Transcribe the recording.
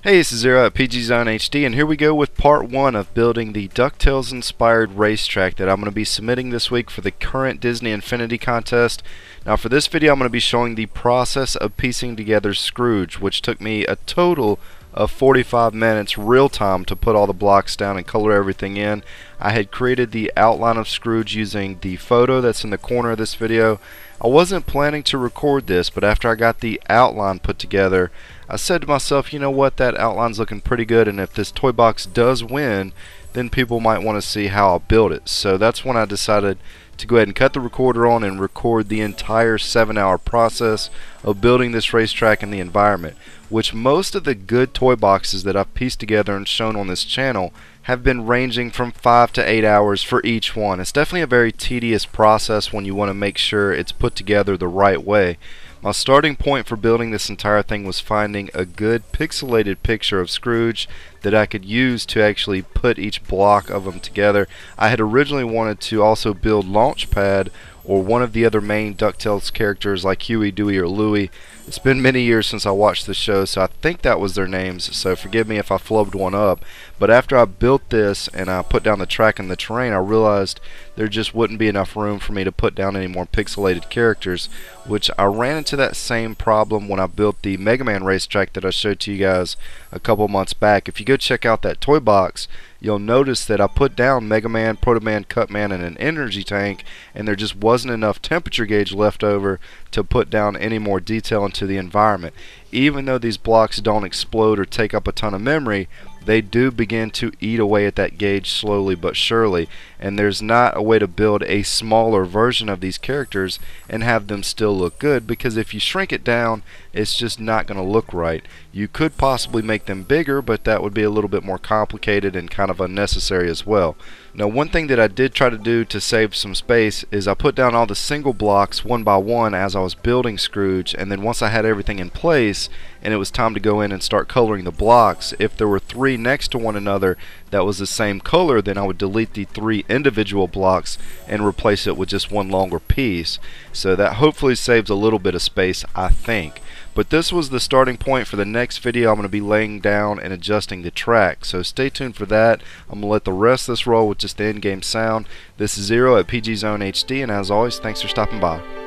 Hey, this is Zero at PGzoneHD, and here we go with part 1 of building the DuckTales inspired racetrack that I'm going to be submitting this week for the current Disney Infinity contest. Now for this video I'm going to be showing the process of piecing together Scrooge, which took me a total of 45 minutes real time to put all the blocks down and color everything in. I had created the outline of Scrooge using the photo that's in the corner of this video. I wasn't planning to record this, but after I got the outline put together, I said to myself, you know what, that outline's looking pretty good, and if this toy box does win, then people might want to see how I build it. So that's when I decided to go ahead and cut the recorder on and record the entire 7-hour process of building this racetrack and the environment, which most of the good toy boxes that I've pieced together and shown on this channel have been ranging from 5 to 8 hours for each one. It's definitely a very tedious process when you want to make sure it's put together the right way. My starting point for building this entire thing was finding a good pixelated picture of Scrooge that I could use to actually put each block of them together. I had originally wanted to also build Launchpad or one of the other main DuckTales characters like Huey, Dewey, or Louie. It's been many years since I watched the show, so I think that was their names, so forgive me if I flubbed one up. But after I built this and I put down the track and the terrain, I realized there just wouldn't be enough room for me to put down any more pixelated characters, which I ran into that same problem when I built the Mega Man racetrack that I showed to you guys a couple months back. If you go check out that toy box, you'll notice that I put down Mega Man, Proto Man, Cut Man, and an energy tank, and there just wasn't enough temperature gauge left over to put down any more detail into the environment. Even though these blocks don't explode or take up a ton of memory, they do begin to eat away at that gauge slowly but surely, and there's not a way to build a smaller version of these characters and have them still look good, because if you shrink it down, it's just not going to look right. You could possibly make them bigger, but that would be a little bit more complicated and kind of unnecessary as well. Now, one thing that I did try to do to save some space is I put down all the single blocks one by one as I was building Scrooge, and then once I had everything in place and it was time to go in and start coloring the blocks, if there were 3 next to one another that was the same color, then I would delete the 3 individual blocks and replace it with just one longer piece. So that hopefully saves a little bit of space, I think. But this was the starting point for the next video. I'm going to be laying down and adjusting the track, so stay tuned for that. I'm going to let the rest of this roll with just the in-game sound. This is Zero at PGzoneHD, and as always, thanks for stopping by.